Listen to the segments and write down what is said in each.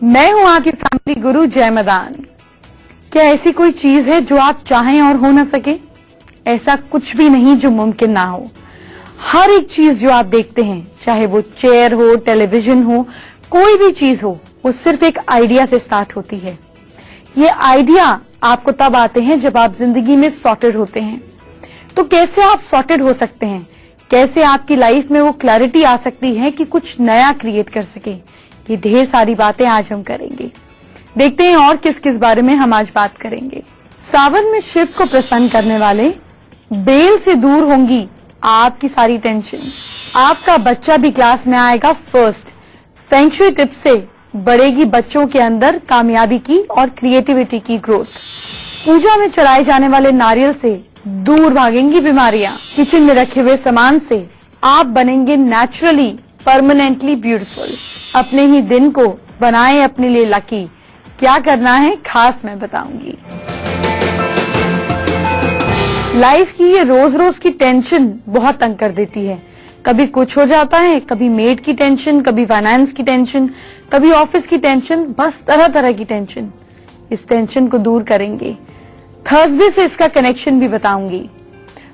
मैं हूं आपकी फैमिली गुरु जय मदान। क्या ऐसी कोई चीज है जो आप चाहें और हो ना सके? ऐसा कुछ भी नहीं जो मुमकिन ना हो। हर एक चीज जो आप देखते हैं, चाहे वो चेयर हो, टेलीविजन हो, कोई भी चीज हो, वो सिर्फ एक आइडिया से स्टार्ट होती है। ये आइडिया आपको तब आते हैं जब आप जिंदगी में सॉर्टेड होते हैं। तो कैसे आप सॉर्टेड हो सकते हैं? कैसे आपकी लाइफ में वो क्लैरिटी आ सकती है कि कुछ नया क्रिएट कर सके? ये ढेर सारी बातें आज हम करेंगे। देखते हैं और किस किस बारे में हम आज बात करेंगे। सावन में शिव को प्रसन्न करने वाले बेल से दूर होंगी आपकी सारी टेंशन। आपका बच्चा भी क्लास में आएगा फर्स्ट। फेंग शुई टिप से बढ़ेगी बच्चों के अंदर कामयाबी की और क्रिएटिविटी की ग्रोथ। पूजा में चढ़ाए जाने वाले नारियल से दूर भागेंगी बीमारियां। किचन में रखे हुए सामान से आप बनेंगे नेचुरली परमानेंटली ब्यूटीफुल। अपने ही दिन को बनाएं अपने लिए लकी। क्या करना है खास मैं बताऊंगी। लाइफ की ये रोज रोज की टेंशन बहुत तंग कर देती है। कभी कुछ हो जाता है, कभी मेड की टेंशन, कभी फाइनेंस की टेंशन, कभी ऑफिस की टेंशन, बस तरह तरह की टेंशन। इस टेंशन को दूर करेंगे। थर्सडे से इसका कनेक्शन भी बताऊंगी।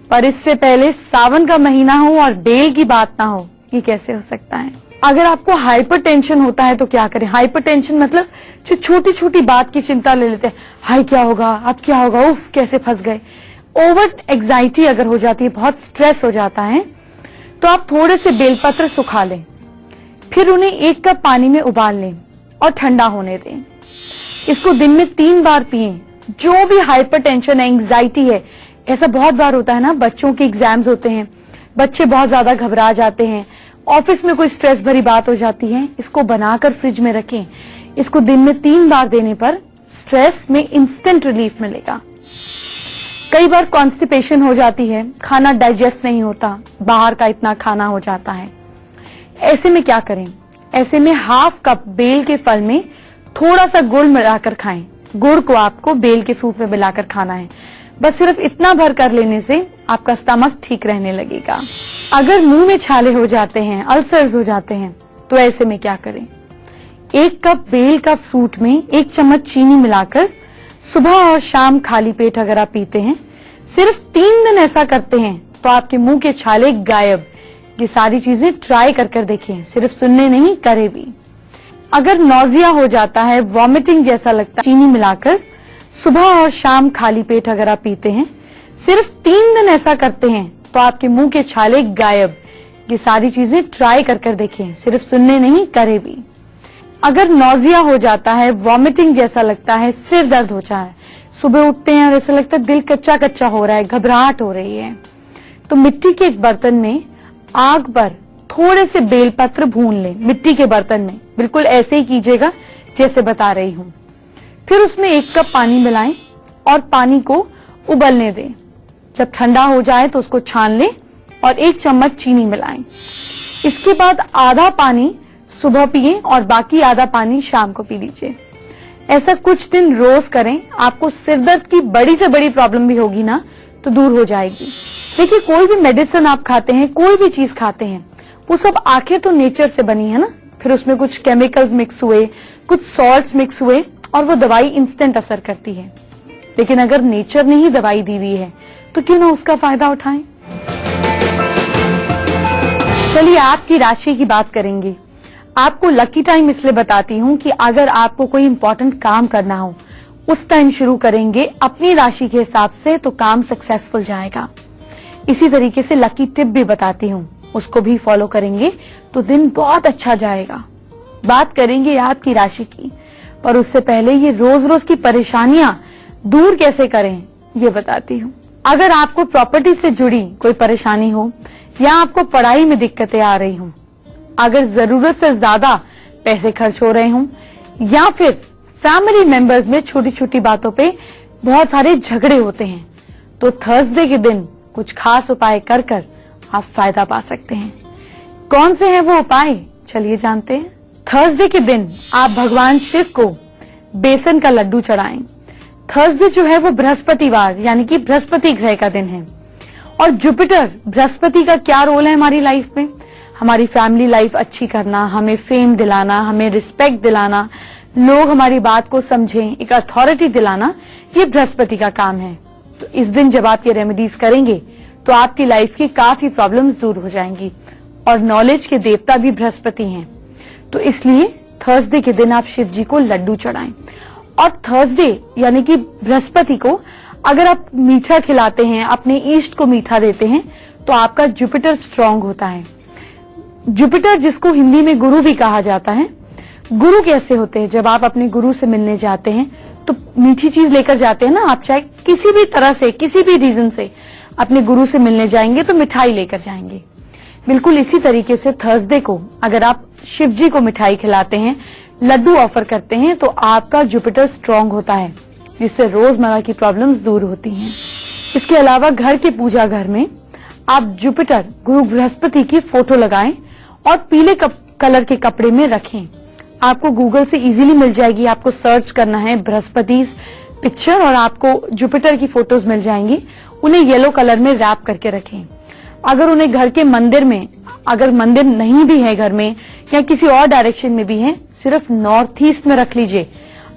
पर इससे पहले सावन का महीना हो और बेल की बात ना हो, ये कैसे हो सकता है? अगर आपको हाइपर टेंशन होता है तो क्या करें? हाइपर टेंशन मतलब जो छोटी छोटी बात की चिंता ले लेते हैं। हाय क्या होगा, अब क्या होगा, उफ कैसे फंस गए। ओवर एग्जाइटी अगर हो जाती है, बहुत स्ट्रेस हो जाता है, तो आप थोड़े से बेलपत्र सुखा लें, फिर उन्हें 1 कप पानी में उबाल लें और ठंडा होने दें। इसको दिन में 3 बार पिएं। जो भी हाइपर टेंशन है, एंग्जाइटी है, ऐसा बहुत बार होता है ना, बच्चों के एग्जाम्स होते हैं, बच्चे बहुत ज्यादा घबरा जाते हैं, ऑफिस में कोई स्ट्रेस भरी बात हो जाती है, इसको बनाकर फ्रिज में रखें। इसको दिन में 3 बार देने पर स्ट्रेस में इंस्टेंट रिलीफ मिलेगा। कई बार कॉन्स्टिपेशन हो जाती है, खाना डाइजेस्ट नहीं होता, बाहर का इतना खाना हो जाता है। ऐसे में क्या करें? ऐसे में 1/2 कप बेल के फल में थोड़ा सा गुड़ मिलाकर खाएं। गुड़ को आपको बेल के फ्रूट में मिलाकर खाना है। बस सिर्फ इतना भर कर लेने से आपका स्टमक ठीक रहने लगेगा। अगर मुंह में छाले हो जाते हैं, अल्सर्स हो जाते हैं, तो ऐसे में क्या करें? 1 कप बेल का फ्रूट में 1 चम्मच चीनी मिलाकर सुबह और शाम खाली पेट अगर आप पीते हैं, सिर्फ 3 दिन ऐसा करते हैं, तो आपके मुंह के छाले गायब। ये सारी चीजें ट्राई कर देखें, सिर्फ सुनने नहीं, करे भी। अगर नौजिया हो जाता है, वॉमिटिंग जैसा लगता है, चीनी मिलाकर सुबह और शाम खाली पेट अगर आप पीते हैं, सिर्फ 3 दिन ऐसा करते हैं, तो आपके मुंह के छाले गायब। ये सारी चीजें ट्राई कर देखें, सिर्फ सुनने नहीं, करे भी। अगर नौजिया हो जाता है, वॉमिटिंग जैसा लगता है, सिर दर्द होता है, सुबह उठते हैं और ऐसा लगता है दिल कच्चा कच्चा हो रहा है, घबराहट हो रही है, तो मिट्टी के एक बर्तन में आग पर थोड़े से बेलपत्र भून लें। मिट्टी के बर्तन में बिल्कुल ऐसे ही कीजिएगा जैसे बता रही हूं। फिर उसमें 1 कप पानी मिलाएं और पानी को उबलने दें। जब ठंडा हो जाए तो उसको छान लें और 1 चम्मच चीनी मिलाएं। इसके बाद आधा पानी सुबह पिए और बाकी आधा पानी शाम को पी लीजिए। ऐसा कुछ दिन रोज करें। आपको सिरदर्द की बड़ी से बड़ी प्रॉब्लम भी होगी ना, तो दूर हो जाएगी। देखिए, कोई भी मेडिसिन आप खाते हैं, कोई भी चीज खाते हैं, वो सब आखिर तो नेचर से बनी है ना। फिर उसमें कुछ केमिकल्स मिक्स हुए, कुछ सॉल्ट्स मिक्स हुए और वो दवाई इंस्टेंट असर करती है। लेकिन अगर नेचर ने ही दवाई दी हुई है, तो क्यों ना उसका फायदा उठाएं। चलिए आपकी राशि की बात करेंगे। आपको लकी टाइम इसलिए बताती हूँ कि अगर आपको कोई इंपॉर्टेंट काम करना हो, उस टाइम शुरू करेंगे अपनी राशि के हिसाब से, तो काम सक्सेसफुल जाएगा। इसी तरीके से लकी टिप भी बताती हूँ, उसको भी फॉलो करेंगे तो दिन बहुत अच्छा जाएगा। बात करेंगे आपकी राशि की, पर उससे पहले ये रोज रोज की परेशानियां दूर कैसे करें, ये बताती हूँ। अगर आपको प्रॉपर्टी से जुड़ी कोई परेशानी हो, या आपको पढ़ाई में दिक्कतें आ रही हों, अगर जरूरत से ज्यादा पैसे खर्च हो रहे हों, या फिर फैमिली मेंबर्स में छोटी छोटी बातों पे बहुत सारे झगड़े होते हैं, तो थर्सडे के दिन कुछ खास उपाय कर आप फायदा पा सकते हैं। कौन से हैं वो उपाय, चलिए जानते हैं। थर्सडे के दिन आप भगवान शिव को बेसन का लड्डू चढ़ाएं। थर्सडे जो है वो बृहस्पतिवार यानी कि बृहस्पति ग्रह का दिन है। और जुपिटर, बृहस्पति का क्या रोल है हमारी लाइफ में? हमारी फैमिली लाइफ अच्छी करना, हमें फेम दिलाना, हमें रिस्पेक्ट दिलाना, लोग हमारी बात को समझें, एक अथॉरिटी दिलाना, ये बृहस्पति का काम है। तो इस दिन जब आप ये रेमेडीज करेंगे तो आपकी लाइफ की काफी प्रॉब्लम्स दूर हो जाएंगी। और नॉलेज के देवता भी बृहस्पति हैं, तो इसलिए थर्सडे के दिन आप शिव जी को लड्डू चढ़ाएं। और थर्सडे यानी कि बृहस्पति को अगर आप मीठा खिलाते हैं, अपने ईष्ट को मीठा देते हैं, तो आपका जुपिटर स्ट्रांग होता है। जुपिटर जिसको हिंदी में गुरु भी कहा जाता है, गुरु कैसे होते हैं? जब आप अपने गुरु से मिलने जाते हैं तो मीठी चीज लेकर जाते हैं ना, आप चाहे किसी भी तरह से, किसी भी रीजन से अपने गुरु से मिलने जाएंगे तो मिठाई लेकर जाएंगे। बिल्कुल इसी तरीके से थर्सडे को अगर आप शिव जी को मिठाई खिलाते हैं, लड्डू ऑफर करते हैं, तो आपका जुपिटर स्ट्रांग होता है, जिससे रोजमर्रा की प्रॉब्लम्स दूर होती हैं। इसके अलावा घर के पूजा घर में आप जुपिटर गुरु बृहस्पति की फोटो लगाएं और पीले कलर के कपड़े में रखें। आपको गूगल से इजीली मिल जाएगी, आपको सर्च करना है बृहस्पति पिक्चर और आपको जुपिटर की फोटोज मिल जाएंगी। उन्हें येलो कलर में रैप करके रखें। अगर उन्हें घर के मंदिर में, अगर मंदिर नहीं भी है घर में या किसी और डायरेक्शन में भी है, सिर्फ नॉर्थ ईस्ट में रख लीजिए,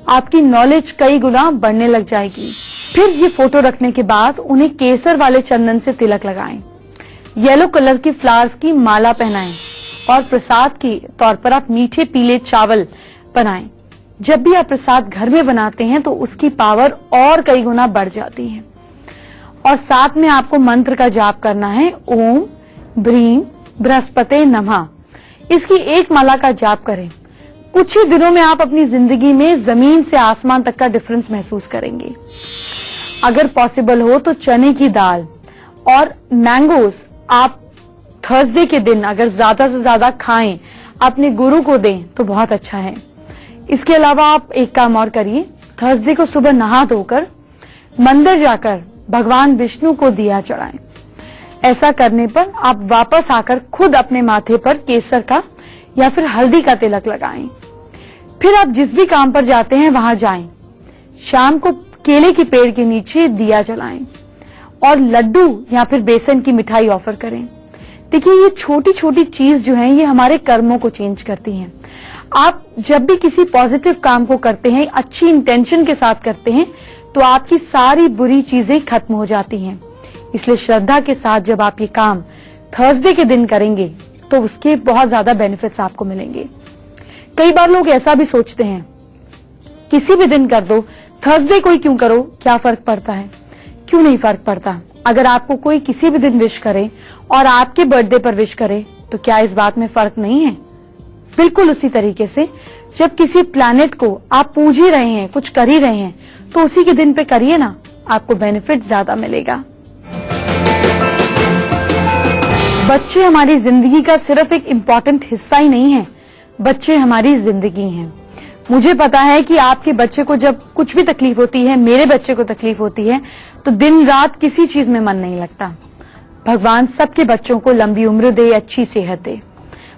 आपकी नॉलेज कई गुना बढ़ने लग जाएगी। फिर ये फोटो रखने के बाद उन्हें केसर वाले चंदन से तिलक लगाएं, येलो कलर की फ्लावर्स की माला पहनाएं और प्रसाद के तौर पर आप मीठे पीले चावल बनाएं। जब भी आप प्रसाद घर में बनाते हैं तो उसकी पावर और कई गुना बढ़ जाती है। और साथ में आपको मंत्र का जाप करना है, ओम ब्रीम बृहस्पते नमः। इसकी एक माला का जाप करें। कुछ ही दिनों में आप अपनी जिंदगी में जमीन से आसमान तक का डिफरेंस महसूस करेंगे। अगर पॉसिबल हो तो चने की दाल और मैंगोज आप थर्सडे के दिन अगर ज्यादा से ज्यादा खाएं, अपने गुरु को दें तो बहुत अच्छा है। इसके अलावा आप एक काम और करिए, थर्सडे को सुबह नहा धोकर मंदिर जाकर भगवान विष्णु को दिया चढ़ाएं। ऐसा करने पर आप वापस आकर खुद अपने माथे पर केसर का या फिर हल्दी का तिलक लगाएं। फिर आप जिस भी काम पर जाते हैं वहां जाएं। शाम को केले के पेड़ के नीचे दिया जलाएं और लड्डू या फिर बेसन की मिठाई ऑफर करें। देखिए, ये छोटी छोटी चीज जो है ये हमारे कर्मों को चेंज करती हैं। आप जब भी किसी पॉजिटिव काम को करते हैं, अच्छी इंटेंशन के साथ करते हैं, तो आपकी सारी बुरी चीजें खत्म हो जाती हैं। इसलिए श्रद्धा के साथ जब आप ये काम थर्सडे के दिन करेंगे तो उसके बहुत ज्यादा बेनिफिट्स आपको मिलेंगे। कई बार लोग ऐसा भी सोचते हैं, किसी भी दिन कर दो, थर्सडे को ही क्यों करो, क्या फर्क पड़ता है? क्यों नहीं फर्क पड़ता। अगर आपको कोई किसी भी दिन विश करे और आपके बर्थडे पर विश करे तो क्या इस बात में फर्क नहीं है? बिल्कुल उसी तरीके से जब किसी प्लैनेट को आप पूज ही रहे हैं, कुछ कर ही रहे हैं, तो उसी के दिन पे करिए ना, आपको बेनिफिट ज्यादा मिलेगा। बच्चे हमारी जिंदगी का सिर्फ एक इम्पॉर्टेंट हिस्सा ही नहीं है, बच्चे हमारी जिंदगी हैं। मुझे पता है कि आपके बच्चे को जब कुछ भी तकलीफ होती है, मेरे बच्चे को तकलीफ होती है, तो दिन रात किसी चीज में मन नहीं लगता। भगवान सबके बच्चों को लंबी उम्र दे, अच्छी सेहत दे,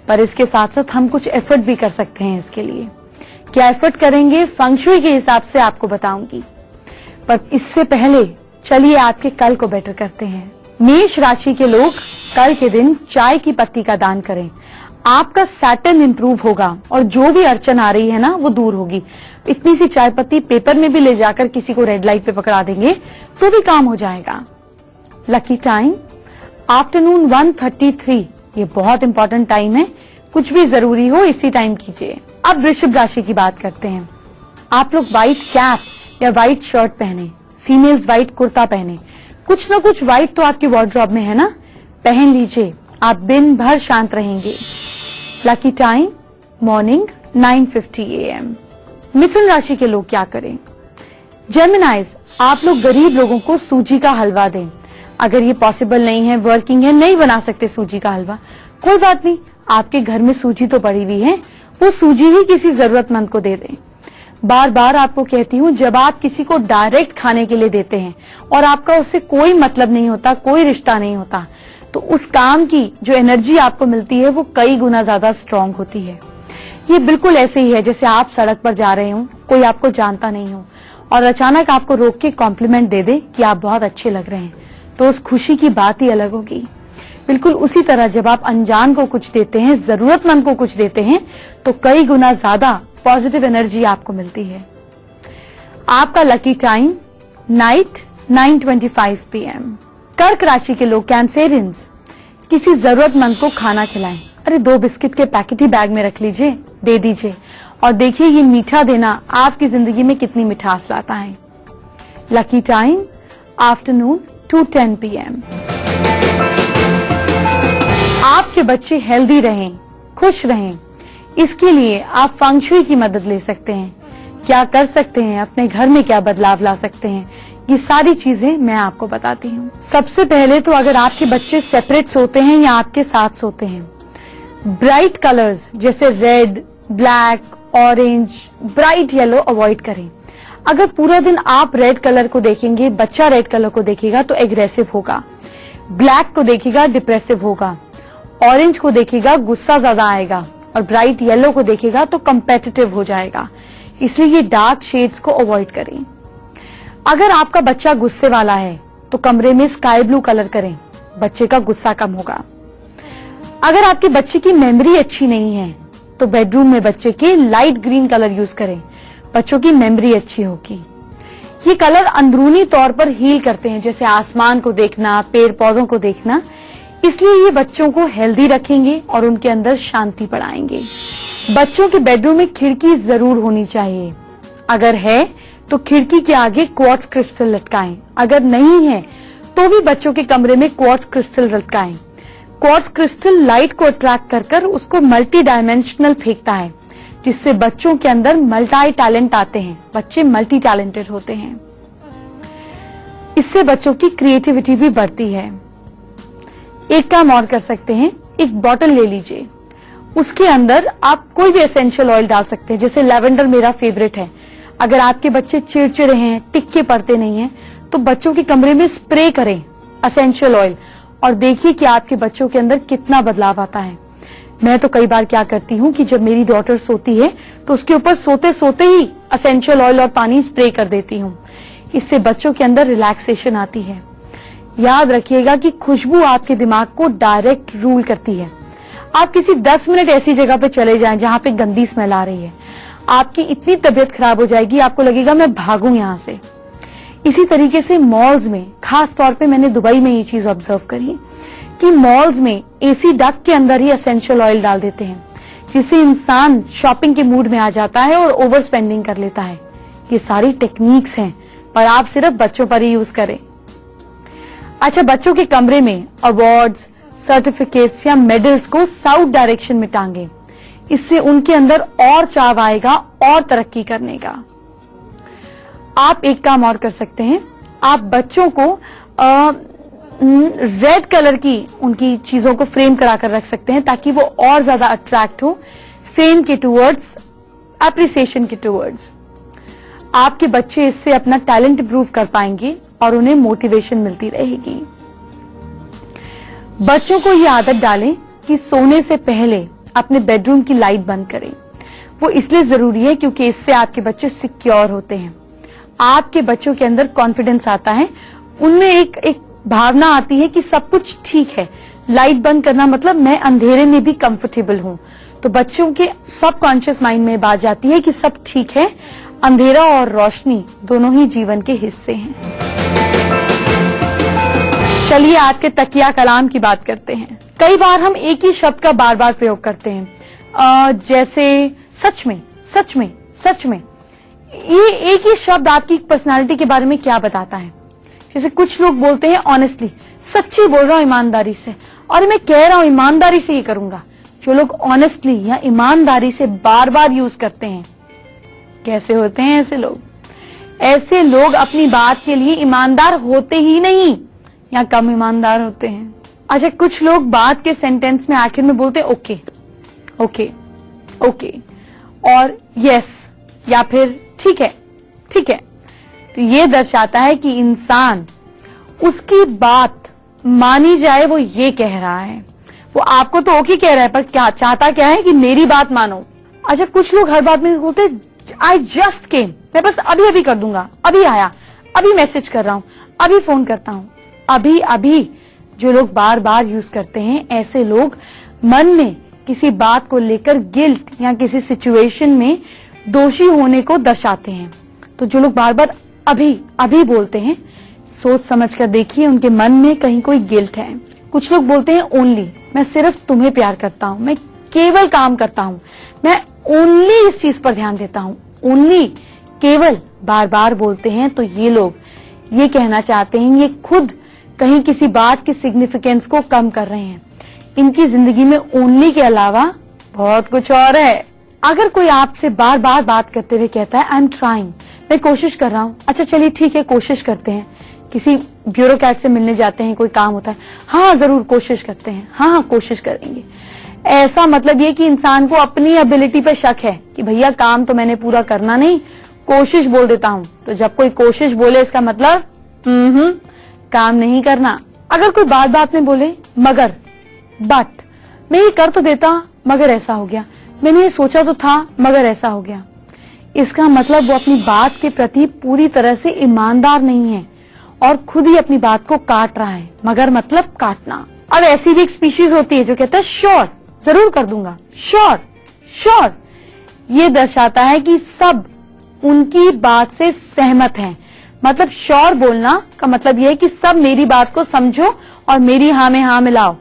पर इसके साथ साथ हम कुछ एफर्ट भी कर सकते हैं इसके लिए। क्या एफर्ट करेंगे, फंग शुई के हिसाब से आपको बताऊंगी, पर इससे पहले चलिए आपके कल को बेटर करते हैं। मेष राशि के लोग कल के दिन चाय की पत्ती का दान करें। आपका सैटर्न इंप्रूव होगा और जो भी अड़चन आ रही है ना वो दूर होगी। इतनी सी चाय पत्ती पेपर में भी ले जाकर किसी को रेड लाइट पे पकड़ा देंगे तो भी काम हो जाएगा। लकी टाइम आफ्टरनून 1:33, ये बहुत इंपॉर्टेंट टाइम है, कुछ भी जरूरी हो इसी टाइम कीजिए। अब वृषभ राशि की बात करते हैं। आप लोग व्हाइट कैप या व्हाइट शर्ट पहने, फीमेल्स व्हाइट कुर्ता पहने, कुछ ना कुछ व्हाइट तो आपके वार्डरोब में है ना, पहन लीजिए, आप दिन भर शांत रहेंगे। Lucky time morning 9:50 AM। मिथुन राशि के लोग क्या करें? जेमिनाइज, आप लोग गरीब लोगों को सूजी का हलवा दें। अगर ये पॉसिबल नहीं है, वर्किंग है, नहीं बना सकते सूजी का हलवा, कोई बात नहीं, आपके घर में सूजी तो पड़ी हुई है, वो सूजी ही किसी जरूरतमंद को दे दें। बार बार आपको कहती हूँ, जब आप किसी को डायरेक्ट खाने के लिए देते हैं और आपका उससे कोई मतलब नहीं होता, कोई रिश्ता नहीं होता, तो उस काम की जो एनर्जी आपको मिलती है वो कई गुना ज्यादा स्ट्रांग होती है। ये बिल्कुल ऐसे ही है जैसे आप सड़क पर जा रहे हो, कोई आपको जानता नहीं हो और अचानक आपको रोक के कॉम्प्लीमेंट दे दे कि आप बहुत अच्छे लग रहे हैं, तो उस खुशी की बात ही अलग होगी। बिल्कुल उसी तरह जब आप अनजान को कुछ देते हैं, जरूरतमंद को कुछ देते हैं, तो कई गुना ज्यादा पॉजिटिव एनर्जी आपको मिलती है। आपका लकी टाइम नाइट 9:25 PM। कर्क राशि के लोग, कैंसेरियंस, किसी जरूरतमंद को खाना खिलाएं। अरे 2 बिस्किट के पैकेट ही बैग में रख लीजिए, दे दीजिए, और देखिए ये मीठा देना आपकी जिंदगी में कितनी मिठास लाता है। Lucky time afternoon 2:10 PM। आपके बच्चे हेल्दी रहें, खुश रहें, इसके लिए आप फेंग शुई की मदद ले सकते हैं। क्या कर सकते हैं, अपने घर में क्या बदलाव ला सकते हैं, ये सारी चीजें मैं आपको बताती हूँ। सबसे पहले तो अगर आपके बच्चे सेपरेट सोते हैं या आपके साथ सोते हैं, ब्राइट कलर्स जैसे red, black, orange, bright yellow avoid करें। अगर पूरा दिन आप रेड कलर को देखेंगे, बच्चा रेड कलर को देखेगा तो एग्रेसिव होगा, ब्लैक को देखेगा डिप्रेसिव होगा, ऑरेंज को देखेगा गुस्सा ज्यादा आएगा, और ब्राइट येलो को देखेगा तो कंपेटिटिव हो जाएगा। इसलिए ये डार्क शेड्स को अवॉइड करें। अगर आपका बच्चा गुस्से वाला है तो कमरे में स्काई ब्लू कलर करें, बच्चे का गुस्सा कम होगा। अगर आपके बच्चे की मेमोरी अच्छी नहीं है तो बेडरूम में बच्चे के लाइट ग्रीन कलर यूज करें, बच्चों की मेमोरी अच्छी होगी। ये कलर अंदरूनी तौर पर हील करते हैं, जैसे आसमान को देखना, पेड़ पौधों को देखना, इसलिए ये बच्चों को हेल्दी रखेंगे और उनके अंदर शांति बढ़ाएंगे। बच्चों के बेडरूम में खिड़की जरूर होनी चाहिए, अगर है तो खिड़की के आगे क्वार्ट्ज क्रिस्टल लटकाएं, अगर नहीं है तो भी बच्चों के कमरे में क्वार्ट्ज क्रिस्टल लटकाएं। क्वार्ट्ज क्रिस्टल लाइट को अट्रैक्ट कर उसको मल्टी डायमेंशनल फेंकता है, जिससे बच्चों के अंदर मल्टी टैलेंट आते हैं, बच्चे मल्टी टैलेंटेड होते हैं। इससे बच्चों की क्रिएटिविटी भी बढ़ती है। एक काम और कर सकते हैं, एक बॉटल ले लीजिए, उसके अंदर आप कोई भी एसेंशियल ऑयल डाल सकते हैं, जैसे लैवेंडर मेरा फेवरेट है। अगर आपके बच्चे चिड़चिड़े हैं, टिक्के पड़ते नहीं हैं, तो बच्चों के कमरे में स्प्रे करें एसेंशियल ऑयल और देखिए कि आपके बच्चों के अंदर कितना बदलाव आता है। मैं तो कई बार क्या करती हूँ कि जब मेरी डॉटर सोती है तो उसके ऊपर सोते सोते ही एसेंशियल ऑयल और पानी स्प्रे कर देती हूँ। इससे बच्चों के अंदर रिलैक्सेशन आती है। याद रखिएगा कि खुशबू आपके दिमाग को डायरेक्ट रूल करती है। आप किसी 10 मिनट ऐसी जगह पे चले जाएं जहां पे गंदी स्मेल आ रही है, आपकी इतनी तबीयत खराब हो जाएगी, आपको लगेगा मैं भागूं यहां से। इसी तरीके से मॉल्स में, खास तौर पे मैंने दुबई में ये चीज ऑब्जर्व करी कि मॉल्स में एसी डक के अंदर ही एसेंशियल ऑयल डाल देते हैं, जिससे इंसान शॉपिंग के मूड में आ जाता है और ओवर स्पेंडिंग कर लेता है। ये सारी टेक्निक्स हैं, पर आप सिर्फ बच्चों पर ही यूज करें। अच्छा, बच्चों के कमरे में अवार्ड्स, सर्टिफिकेट्स या मेडल्स को साउथ डायरेक्शन में टांगे, इससे उनके अंदर और चाव आएगा और तरक्की करने का। आप एक काम और कर सकते हैं, आप बच्चों को रेड कलर की उनकी चीजों को फ्रेम कराकर रख सकते हैं, ताकि वो और ज्यादा अट्रैक्ट हो फेम के टूवर्ड्स, एप्रिसिएशन के टूवर्ड्स। आपके बच्चे इससे अपना टैलेंट इंप्रूव कर पाएंगे और उन्हें मोटिवेशन मिलती रहेगी। बच्चों को ये आदत डालें कि सोने से पहले अपने बेडरूम की लाइट बंद करें। वो इसलिए जरूरी है क्योंकि इससे आपके बच्चे सिक्योर होते हैं, आपके बच्चों के अंदर कॉन्फिडेंस आता है, उनमें एक भावना आती है कि सब कुछ ठीक है। लाइट बंद करना मतलब मैं अंधेरे में भी कंफर्टेबल हूं, तो बच्चों के सबकॉन्शियस माइंड में बात जाती है कि सब ठीक है, अंधेरा और रोशनी दोनों ही जीवन के हिस्से हैं। चलिए आपके तकिया कलाम की बात करते हैं। कई बार हम एक ही शब्द का बार बार प्रयोग करते हैं, जैसे सच में, सच में, सच में। ये एक ही शब्द आपकी पर्सनालिटी के बारे में क्या बताता है? जैसे कुछ लोग बोलते हैं ऑनेस्टली, सच्ची बोल रहा हूं ईमानदारी से, और मैं कह रहा हूं ईमानदारी से ये करूंगा। जो लोग ऑनेस्टली या ईमानदारी से बार बार यूज करते हैं, कैसे होते हैं ऐसे लोग? ऐसे लोग अपनी बात के लिए ईमानदार होते ही नहीं या कम ईमानदार होते हैं। अच्छा, कुछ लोग बात के सेंटेंस में आखिर में बोलते हैं ओके, ओके, ओके और यस या फिर ठीक है, ठीक है। तो ये दर्शाता है कि इंसान, उसकी बात मानी जाए वो ये कह रहा है। वो आपको तो ओके कह रहा है, पर क्या चाहता क्या है कि मेरी बात मानो। अच्छा, कुछ लोग हर बात में बोलते आई जस्ट केम, मैं बस अभी अभी कर दूंगा, अभी आया, अभी मैसेज कर रहा हूं, अभी फोन करता हूं, अभी अभी। जो लोग बार बार यूज करते हैं, ऐसे लोग मन में किसी बात को लेकर गिल्ट या किसी सिचुएशन में दोषी होने को दर्शाते हैं। तो जो लोग बार बार अभी अभी बोलते हैं, सोच समझ कर देखिए उनके मन में कहीं कोई गिल्ट है। कुछ लोग बोलते हैं ओनली, मैं सिर्फ तुम्हें प्यार करता हूँ, मैं केवल काम करता हूँ, मैं ओनली इस चीज पर ध्यान देता हूँ, ओनली, केवल बार बार बोलते हैं। तो ये लोग ये कहना चाहते हैं ये खुद कहीं किसी बात की सिग्निफिकेंस को कम कर रहे हैं। इनकी जिंदगी में ओनली के अलावा बहुत कुछ और है। अगर कोई आपसे बार बार बात करते हुए कहता है आई एम ट्राइंग, मैं कोशिश कर रहा हूँ, अच्छा चलिए ठीक है कोशिश करते हैं। किसी ब्यूरोक्रेट से मिलने जाते हैं, कोई काम होता है, हाँ जरूर कोशिश करते हैं, हाँ कोशिश करेंगे। ऐसा मतलब ये कि इंसान को अपनी एबिलिटी पे शक है कि भैया काम तो मैंने पूरा करना नहीं, कोशिश बोल देता हूँ। तो जब कोई कोशिश बोले इसका मतलब काम नहीं करना। अगर कोई बात बात में बोले मगर, बट, मैं ये कर तो देता मगर ऐसा हो गया, मैंने ये सोचा तो था मगर ऐसा हो गया, इसका मतलब वो अपनी बात के प्रति पूरी तरह से ईमानदार नहीं है और खुद ही अपनी बात को काट रहा है। मगर मतलब काटना। अब ऐसी भी एक स्पीशीज होती है जो कहता है श्योर, जरूर कर दूंगा, श्योर श्योर। ये दर्शाता है कि सब उनकी बात से सहमत हैं। मतलब श्योर बोलना का मतलब यह है कि सब मेरी बात को समझो और मेरी हाँ में हाँ मिलाओ।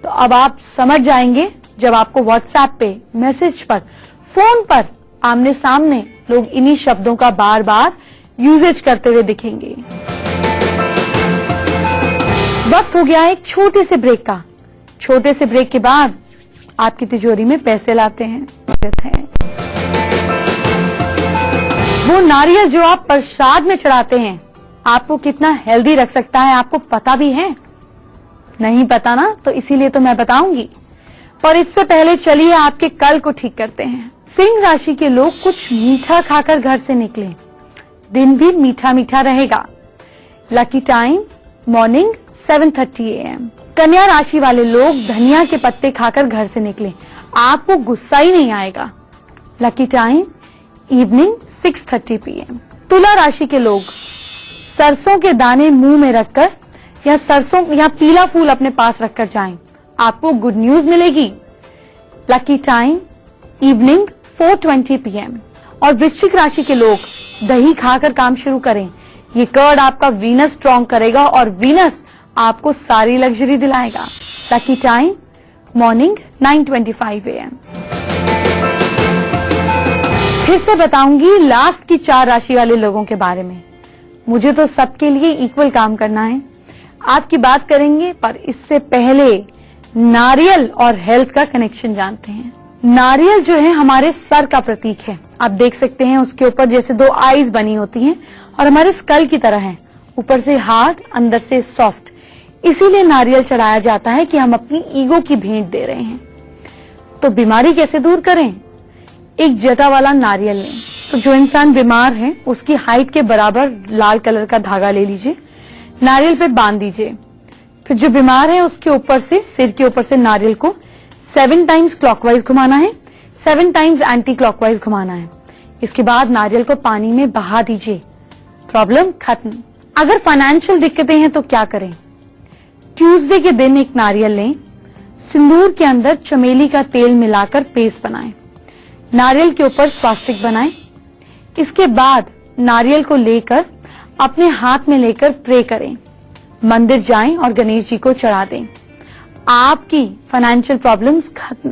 तो अब आप समझ जाएंगे जब आपको व्हाट्सएप पे, मैसेज पर, फोन पर आमने सामने लोग इन्हीं शब्दों का बार बार यूजेज करते हुए दिखेंगे। वक्त हो गया एक छोटे से ब्रेक का। छोटे से ब्रेक के बाद आपकी तिजोरी में पैसे लाते हैं। वो नारियल जो आप प्रसाद में चढ़ाते हैं आपको कितना हेल्दी रख सकता है आपको पता भी है? नहीं पता ना, तो इसीलिए तो मैं बताऊंगी। पर इससे पहले चलिए आपके कल को ठीक करते हैं। सिंह राशि के लोग कुछ मीठा खाकर घर से निकले, दिन भी मीठा मीठा रहेगा। Lucky time morning 7:30 AM। कन्या राशि वाले लोग धनिया के पत्ते खाकर घर से निकले, आपको गुस्सा ही नहीं आएगा। Lucky time evening 6:30 PM। तुला राशि के लोग सरसों के दाने मुंह में रखकर या सरसों या पीला फूल अपने पास रखकर जाएं, आपको गुड न्यूज मिलेगी। Lucky time evening 4:20 PM। और वृश्चिक राशि के लोग दही खाकर काम शुरू करें, ये कर्ड आपका वीनस स्ट्रॉन्ग करेगा और वीनस आपको सारी लग्जरी दिलाएगा। Lucky time morning 9:25 AM। फिर से बताऊंगी लास्ट की 4 राशि वाले लोगों के बारे में। मुझे तो सबके लिए इक्वल काम करना है, आपकी बात करेंगे, पर इससे पहले नारियल और हेल्थ का कनेक्शन जानते हैं। नारियल जो है हमारे सर का प्रतीक है। आप देख सकते हैं उसके ऊपर जैसे 2 आईज बनी होती हैं और हमारे स्कल की तरह है, ऊपर से हार्ड अंदर से सॉफ्ट। इसीलिए नारियल चढ़ाया जाता है कि हम अपनी ईगो की भेंट दे रहे हैं। तो बीमारी कैसे दूर करें? एक जटा वाला नारियल लें। तो जो इंसान बीमार है उसकी हाइट के बराबर लाल कलर का धागा ले लीजिए, नारियल पे बांध दीजिए। फिर जो बीमार है उसके ऊपर से, सिर के ऊपर से नारियल को 7 टाइम्स क्लॉकवाइज घुमाना है, 7 टाइम्स एंटी क्लॉकवाइज घुमाना है। इसके बाद नारियल को पानी में बहा दीजिए, प्रॉब्लम खत्म। अगर फाइनेंशियल दिक्कतें हैं तो क्या करें? ट्यूसडे के दिन एक नारियल लें, सिंदूर के अंदर चमेली का तेल मिलाकर पेस्ट बनाएं, नारियल के ऊपर स्वास्तिक बनाएं। इसके बाद नारियल को लेकर अपने हाथ में लेकर प्रे करें, मंदिर जाएं और गणेश जी को चढ़ा दें। आपकी फाइनेंशियल प्रॉब्लम्स खत्म।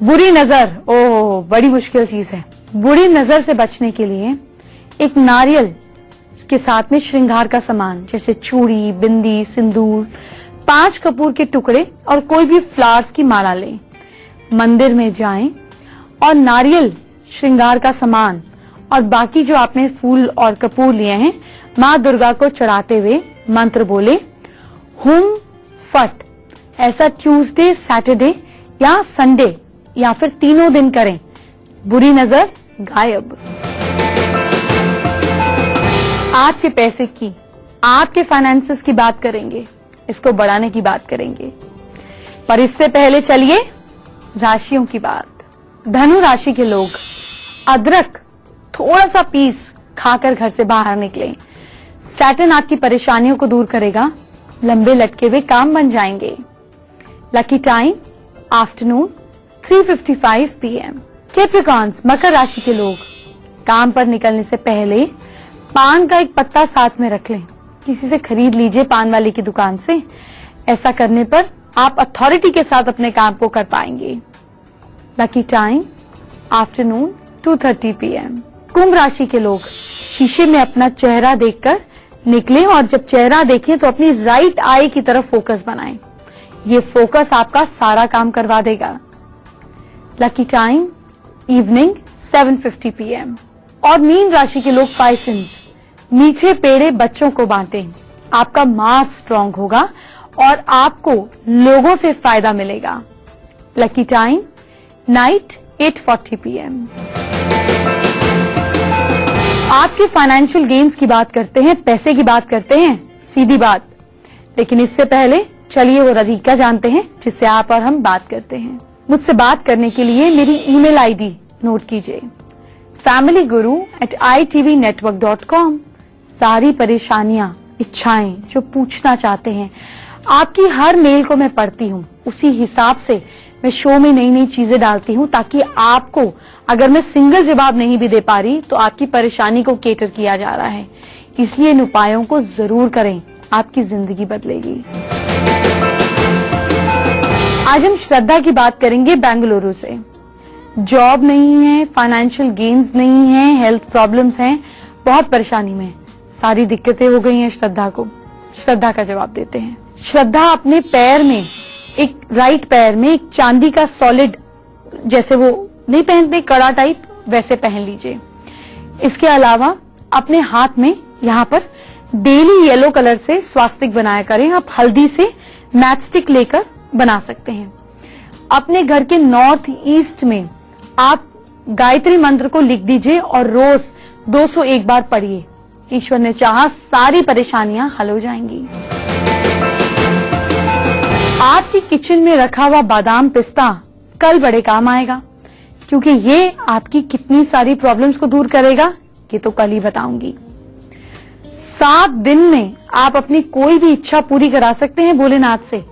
बुरी नजर, ओह बड़ी मुश्किल चीज है। बुरी नजर से बचने के लिए एक नारियल के साथ में श्रृंगार का सामान जैसे चूड़ी, बिंदी, सिंदूर, 5 कपूर के टुकड़े और कोई भी फ्लावर्स की माला लें। मंदिर में जाएं और नारियल, श्रृंगार का सामान और बाकी जो आपने फूल और कपूर लिए हैं माँ दुर्गा को चढ़ाते हुए मंत्र बोले, हुम फट। ऐसा ट्यूसडे, सैटरडे या संडे या फिर तीनों दिन करें, बुरी नजर गायब। आपके पैसे की, आपके फाइनेंसेस की बात करेंगे, इसको बढ़ाने की बात करेंगे। पर इससे पहले चलिए राशियों की बात। धनु राशि के लोग अदरक थोड़ा सा पीस खाकर घर से बाहर निकले। सैटर्न आपकी परेशानियों को दूर करेगा, लंबे लटके हुए काम बन जाएंगे। Lucky time afternoon 3:55 PM। Capricorns, मकर राशि के लोग काम पर निकलने से पहले पान का एक पत्ता साथ में रख लें। किसी से खरीद लीजिए पान वाले की दुकान से। ऐसा करने पर आप अथॉरिटी के साथ अपने काम को कर पाएंगे। Lucky time afternoon 2:30 PM। कुंभ राशि के लोग शीशे में अपना चेहरा देखकर निकलें और जब चेहरा देखें तो अपनी राइट आई की तरफ फोकस बनाएं। ये फोकस आपका सारा काम करवा देगा। Lucky time evening 7:50 PM। और मीन राशि के लोग पाइसेंस मीठे पेड़े बच्चों को बांटें। आपका मास स्ट्रांग होगा और आपको लोगों से फायदा मिलेगा। Lucky time night 8:40 PM। आपके फाइनेंशियल गेन्स की बात करते हैं, पैसे की बात करते हैं, सीधी बात। लेकिन इससे पहले चलिए वो तरीका जानते हैं जिससे आप और हम बात करते हैं। मुझसे बात करने के लिए मेरी ईमेल आईडी नोट कीजिए, familyguru@itvnetwork.com। सारी परेशानियां, इच्छाएं जो पूछना चाहते हैं, आपकी हर मेल को मैं पढ़ती हूँ। उसी हिसाब से मैं शो में नई नई चीजें डालती हूँ ताकि आपको, अगर मैं सिंगल जवाब नहीं भी दे पा रही तो आपकी परेशानी को केटर किया जा रहा है। इसलिए इन उपायों को जरूर करें, आपकी जिंदगी बदलेगी। आज हम श्रद्धा की बात करेंगे बेंगलुरु से। जॉब नहीं है, फाइनेंशियल गेन्स नहीं है, हेल्थ प्रॉब्लम्स हैं, बहुत परेशानी में, सारी दिक्कतें हो गई हैं श्रद्धा को। श्रद्धा का जवाब देते हैं। श्रद्धा अपने पैर में, एक राइट पैर में एक चांदी का सॉलिड, जैसे वो नहीं पहनते कड़ा टाइप, वैसे पहन लीजिए। इसके अलावा अपने हाथ में यहाँ पर डेली येलो कलर से स्वास्तिक बनाया करें। आप हल्दी से मैच स्टिक लेकर बना सकते हैं। अपने घर के नॉर्थ ईस्ट में आप गायत्री मंत्र को लिख दीजिए और रोज 201 बार पढ़िए। ईश्वर ने चाहा सारी परेशानियां हल हो जाएंगी। आपकी किचन में रखा हुआ बादाम पिस्ता कल बड़े काम आएगा, क्योंकि ये आपकी कितनी सारी प्रॉब्लम्स को दूर करेगा ये तो कल ही बताऊंगी। 7 दिन में आप अपनी कोई भी इच्छा पूरी करा सकते हैं भोलेनाथ से।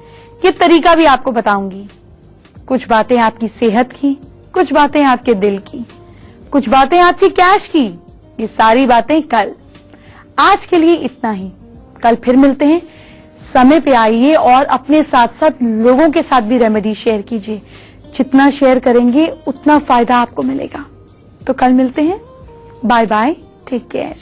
ये तरीका भी आपको बताऊंगी। कुछ बातें आपकी सेहत की, कुछ बातें आपके दिल की, कुछ बातें आपकी कैश की, ये सारी बातें कल। आज के लिए इतना ही, कल फिर मिलते हैं। समय पे आइए और अपने साथ साथ लोगों के साथ भी रेमेडी शेयर कीजिए। जितना शेयर करेंगे उतना फायदा आपको मिलेगा। तो कल मिलते हैं। Bye bye, take care.